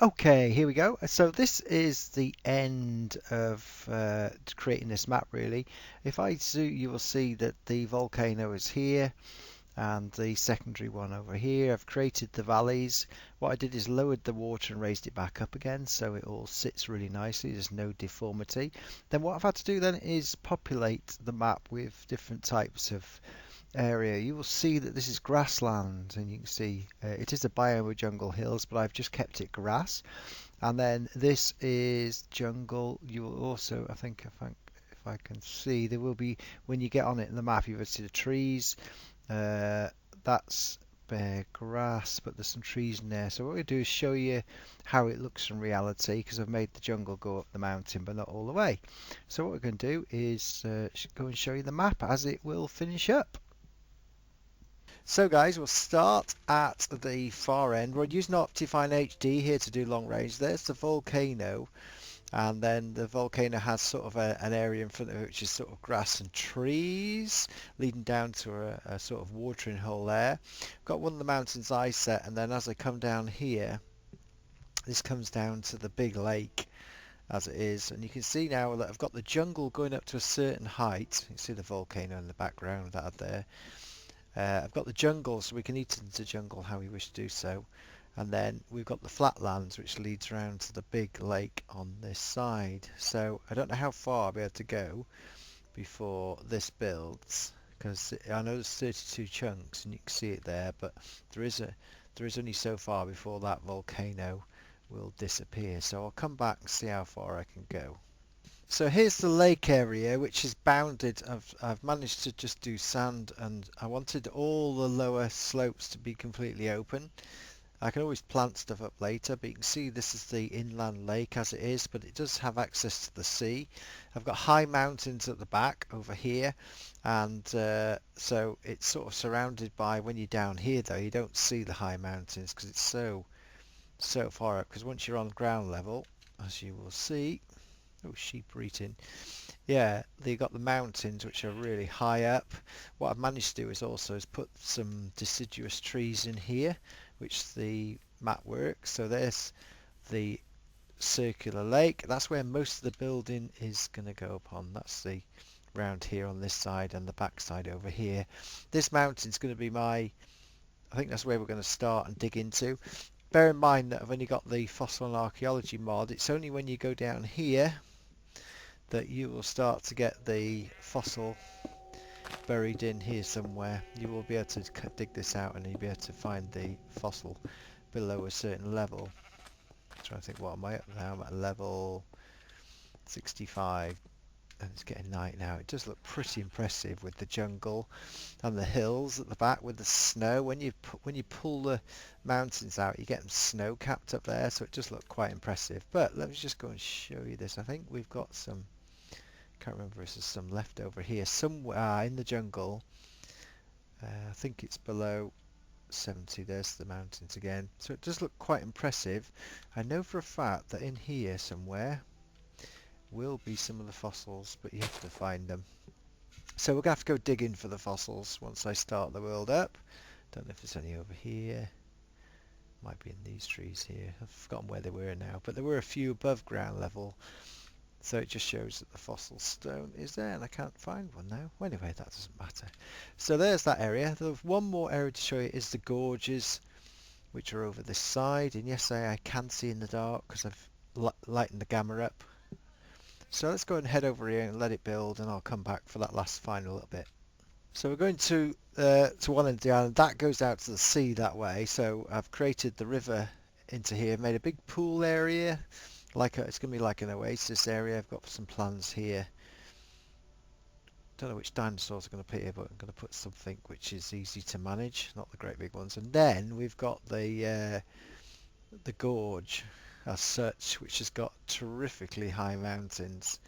Okay, here we go. So this is the end of creating this map really. If I zoom, you will see that the volcano is here and the secondary one over here. I've created the valleys. What I did is lowered the water and raised it back up again so it all sits really nicely. There's no deformity. Then what I've had to do then is populate the map with different types of area. You will see that this is grassland, and you can see it is a biome with jungle hills, but I've just kept it grass. And then this is jungle. You will also, if I can see, there will be, when you get on it in the map, you will see the trees. uh, that's bare grass, but there's some trees in there. So what we do is show you how it looks in reality, because I've made the jungle go up the mountain but not all the way. So what we're going to do is go and show you the map as it will finish up. So guys, we'll start at the far end. We're using Optifine HD here to do long range. There's the volcano, and then the volcano has sort of an area in front of it which is sort of grass and trees leading down to a sort of watering hole there. Got one of the mountains I set, and then as I come down here, this comes down to the big lake as it is, and you can see now that I've got the jungle going up to a certain height. You can see the volcano in the background of that there. I've got the jungle, so we can eat into the jungle how we wish to do so. And then we've got the flatlands, which leads around to the big lake on this side. So I don't know how far I'll be able to go before this builds, because I know there's 32 chunks, and you can see it there, but there is only so far before that volcano will disappear. So I'll come back and see how far I can go. So here's the lake area, which is bounded. I've managed to just do sand, and I wanted all the lower slopes to be completely open. I can always plant stuff up later, but you can see this is the inland lake as it is, but it does have access to the sea. I've got high mountains at the back over here, and so it's sort of surrounded by, when you're down here though, you don't see the high mountains because it's so far up, because once you're on ground level, as you will see, oh, sheep are eating. Yeah, they got the mountains which are really high up. What I've managed to do is put some deciduous trees in here, which the map works. So there's the circular lake. That's where most of the building is going to go upon. That's the round here on this side, and the back side over here. This mountain's going to be I think that's where we're going to start and dig into. Bear in mind that I've only got the fossil and archaeology mod. It's only when you go down here that you will start to get the fossil buried in here somewhere. You will be able to dig this out, and you'll be able to find the fossil below a certain level. I'm trying to think, what am I at now? I'm at level 65, and it's getting night now. It does look pretty impressive with the jungle and the hills at the back with the snow. When you pull the mountains out, you get them snow capped up there, so it does look quite impressive. But let me just go and show you this. I think we've got some, can't remember if there's some left over here somewhere in the jungle. I think it's below 70. There's the mountains again, so it does look quite impressive. I know for a fact that in here somewhere will be some of the fossils, but you have to find them. So we're gonna have to go digging for the fossils once I start the world up. Don't know if there's any over here. Might be in these trees here. I've forgotten where they were now, but there were a few above ground level. So it just shows that the fossil stone is there, and I can't find one now. Well, anyway, that doesn't matter. So there's that area. There's one more area to show you, is the gorges, which are over this side. And yes, I can see in the dark because I've lightened the gamma up. So let's go and head over here and let it build, and I'll come back for that last final little bit. So we're going to one end of the island. That goes out to the sea that way. So I've created the river into here, made a big pool area. It's going to be like an oasis area. I've got some plans here. Don't know which dinosaurs are going to put here, but I'm going to put something which is easy to manage, not the great big ones. And then we've got the gorge as such, which has got terrifically high mountains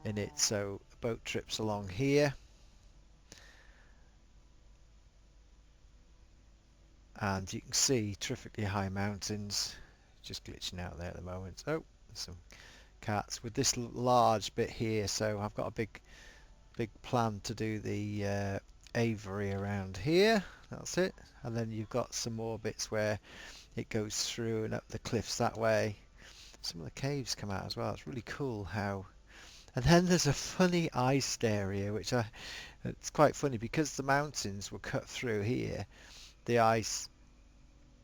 in it. So boat trips along here. And you can see terrifically high mountains. Just glitching out there at the moment. Oh, there's some cats with this large bit here. So I've got a big plan to do the aviary around here. That's it. And then you've got some more bits where it goes through and up the cliffs that way. Some of the caves come out as well. It's really cool how. And then there's a funny iced area, it's quite funny because the mountains were cut through here. The ice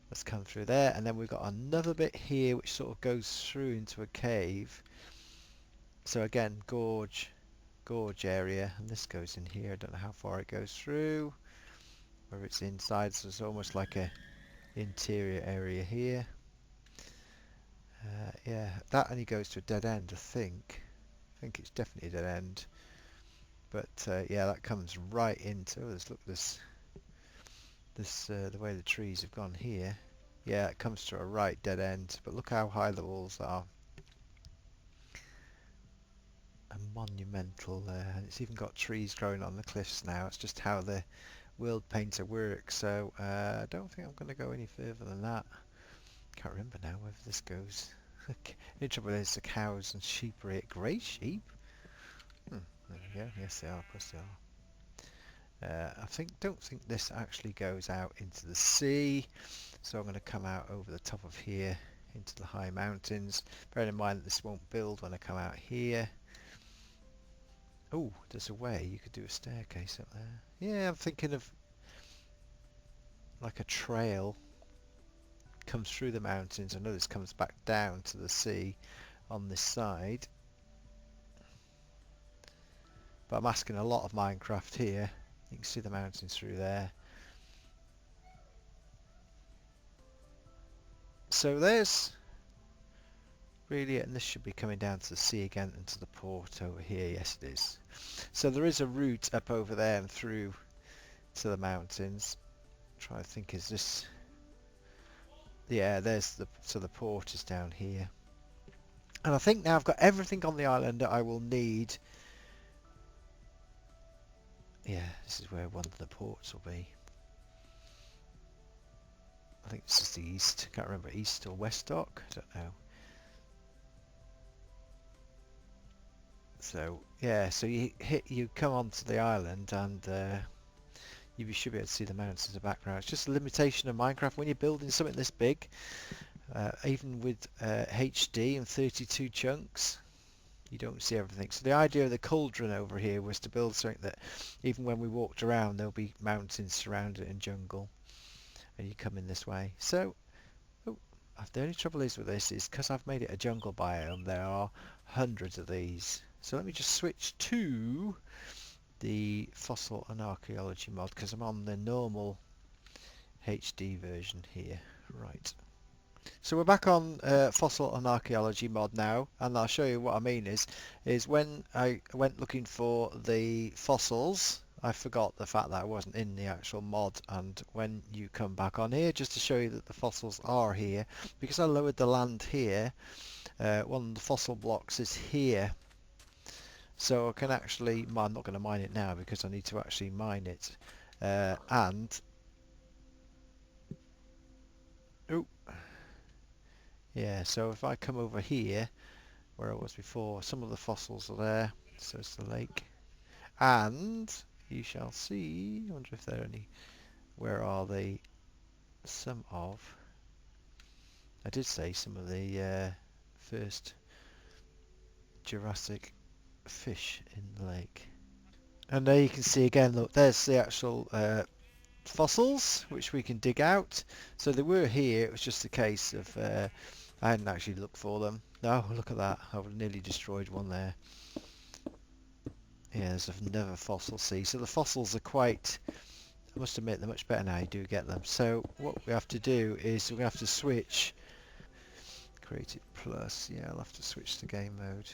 has come through there, and then we've got another bit here which sort of goes through into a cave. So again, gorge area, and this goes in here. I don't know how far it goes through, whether it's inside, so it's almost like a interior area here. Yeah, that only goes to a dead end, I think. I think it's definitely a dead end. But yeah, that comes right into. Look, the way the trees have gone here. Yeah, it comes to a right dead end. But look how high the walls are. A monumental there. And it's even got trees growing on the cliffs now. It's just how the world painter works. So I don't think I'm going to go any further than that. Can't remember now whether this goes. The trouble is the cows and sheep are here. Grey sheep? There we go. Yes, they are. Of course they are. Don't think this actually goes out into the sea, so I'm going to come out over the top of here into the high mountains. Bearing in mind that this won't build when I come out here. Oh, there's a way you could do a staircase up there. Yeah, I'm thinking of like a trail comes through the mountains. I know this comes back down to the sea on this side, but I'm asking a lot of Minecraft here. You can see the mountains through there. So there's really it, and this should be coming down to the sea again and to the port over here. Yes, it is. So there is a route up over there and through to the mountains. Try to think, is this? Yeah, so the port is down here. And I think now I've got everything on the island that I will need. Yeah, this is where one of the ports will be. I think this is the east. Can't remember, east or west dock. I don't know. So yeah, so you come onto the island and you should be able to see the mountains in the background. It's just a limitation of Minecraft when you're building something this big, even with HD and 32 chunks, you don't see everything. So the idea of the cauldron over here was to build something that even when we walked around there'll be mountains surrounded and jungle, and you come in this way. So the only trouble is with this is because I've made it a jungle biome, there are hundreds of these. So let me just switch to the fossil and archaeology mod because I'm on the normal HD version here. Right. So we're back on fossil and archaeology mod now, and I'll show you what I mean is when I went looking for the fossils, I forgot the fact that I wasn't in the actual mod, and when you come back on here, just to show you that the fossils are here, because I lowered the land here, one of the fossil blocks is here. So I can actually, I'm not going to mine it now because I need to actually mine it. And, oh, yeah, so if I come over here, where I was before, some of the fossils are there. So it's the lake. And you shall see, I wonder if there are any, where are they? Some of, I did say some of the first Jurassic fish in the lake. And there you can see again, look, there's the actual fossils which we can dig out. So they were here, it was just a case of I hadn't actually looked for them. Oh, look at that, I've nearly destroyed one there. Yeah, there's another fossil, see. So the fossils are quite, I must admit, they're much better now you do get them. So what we have to do is we have to switch. Create it plus, yeah, I'll have to switch to game mode.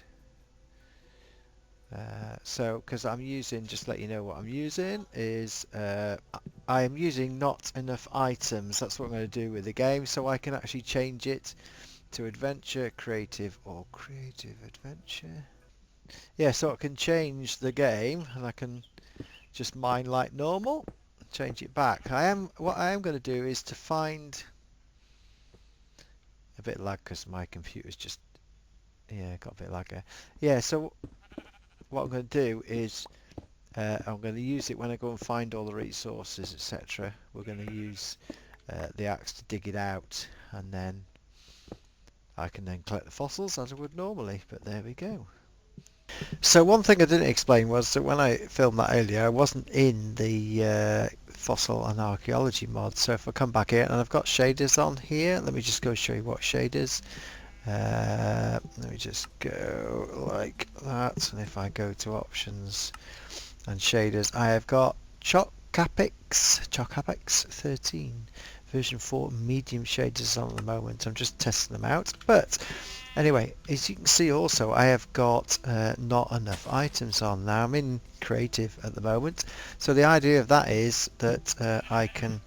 So because I'm using, just to let you know what I'm using is I am using not enough items. That's what I'm going to do with the game, so I can actually change it to adventure, creative, or creative adventure. Yeah, so I can change the game and I can just mine like normal, change it back. What I am going to do is to find a bit lag because my computer's just, yeah, got a bit lag there. Yeah, so what I'm going to do is I'm going to use it when I go and find all the resources, etc. We're going to use the axe to dig it out, and then I can then collect the fossils as I would normally. But there we go. So one thing I didn't explain was that when I filmed that earlier, I wasn't in the fossil and archaeology mod. So if I come back here and I've got shaders on here, let me just go show you what shaders. Let me just go like that, and if I go to options and shaders, I have got Chocapex 13 version 4 medium shaders on at the moment. I'm just testing them out, but anyway, as you can see also I have got not enough items on. Now I'm in creative at the moment, so the idea of that is that I can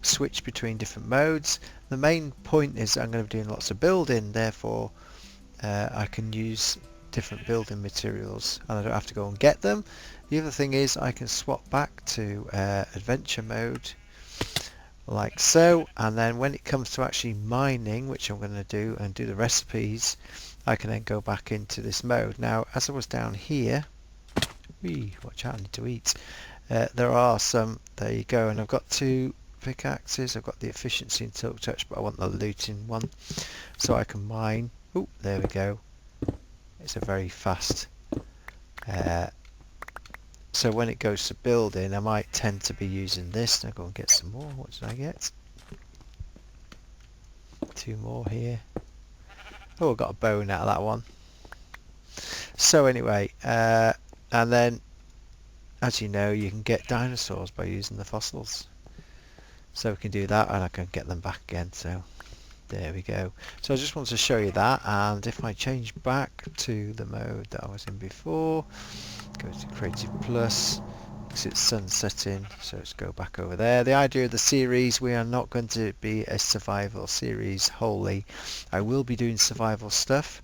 switch between different modes. The main point is I'm going to be doing lots of building, therefore I can use different building materials and I don't have to go and get them. The other thing is I can swap back to adventure mode like so, and then when it comes to actually mining, which I'm going to do and do the recipes, I can then go back into this mode. Now as I was down here, watch out, I need to eat. There are some, there you go, and I've got 2 pickaxes. I've got the efficiency and tilt touch, but I want the looting one so I can mine. Oh, there we go. It's a very fast so when it goes to building, I might tend to be using this. Now go and get some more. What did I get? 2 more here. Oh, I got a bone out of that one. So anyway, and then as you know, you can get dinosaurs by using the fossils. So we can do that, and I can get them back again. So there we go. So I just wanted to show you that, and if I change back to the mode that I was in before, go to Creative Plus, because it's sun setting, so let's go back over there. The idea of the series, we are not going to be a survival series wholly. I will be doing survival stuff,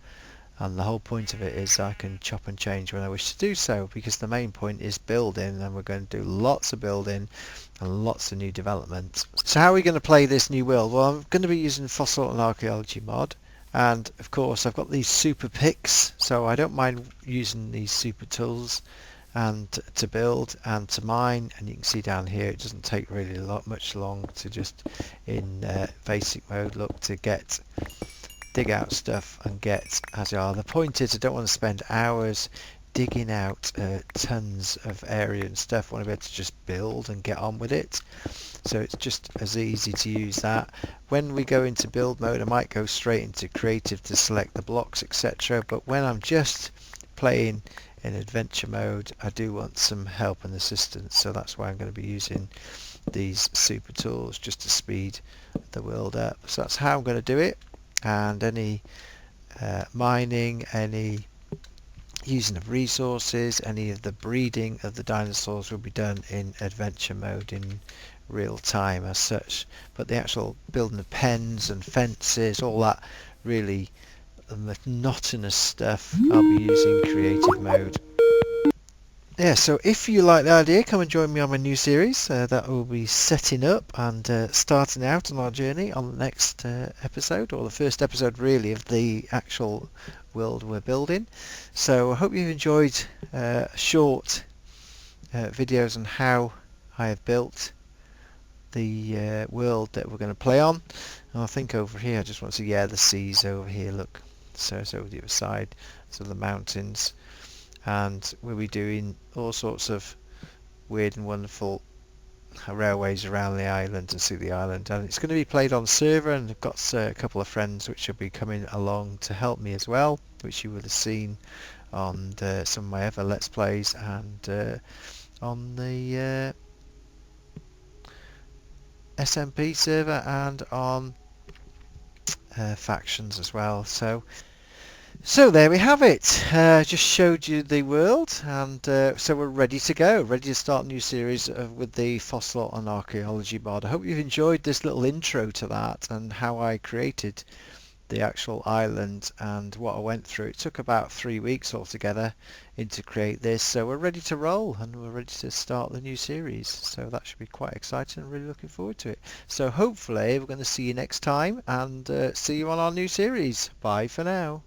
and the whole point of it is I can chop and change when I wish to do so, because the main point is building, and we're going to do lots of building and lots of new development. So how are we going to play this new world? Well, I'm going to be using fossil and archaeology mod, and of course I've got these super picks, so I don't mind using these super tools and to build and to mine. And you can see down here it doesn't take really much long to just in basic mode look to dig out stuff and get as they are. The point is I don't want to spend hours digging out tons of area and stuff. I want to be able to just build and get on with it, so it's just as easy to use that. When we go into build mode, I might go straight into creative to select the blocks, etc. But when I'm just playing in adventure mode, I do want some help and assistance, so that's why I'm going to be using these super tools just to speed the world up. So that's how I'm going to do it. And any mining, any using of resources, any of the breeding of the dinosaurs will be done in adventure mode in real time as such. But the actual building of pens and fences, all that really monotonous stuff, I'll be using creative mode. Yeah, so if you like the idea, come and join me on my new series that will be setting up and starting out on our journey on the next episode, or the first episode really of the actual world we're building. So I hope you've enjoyed short videos on how I have built the world that we're going to play on. And I think over here I just want to see, yeah, the seas over here, look, so it's over the other side, so the mountains. And we'll be doing all sorts of weird and wonderful railways around the island to see the island, and it's going to be played on server, and I've got a couple of friends which will be coming along to help me as well, which you would have seen on some of my other Let's Plays and on the SMP server and on factions as well. So there we have it. Just showed you the world, and so we're ready to go, ready to start a new series with the fossil and archaeology mod. I hope you've enjoyed this little intro to that and how I created the actual island and what I went through. It took about 3 weeks altogether to create this, so we're ready to roll and we're ready to start the new series. So that should be quite exciting. I'm really looking forward to it. So hopefully we're going to see you next time, and see you on our new series. Bye for now.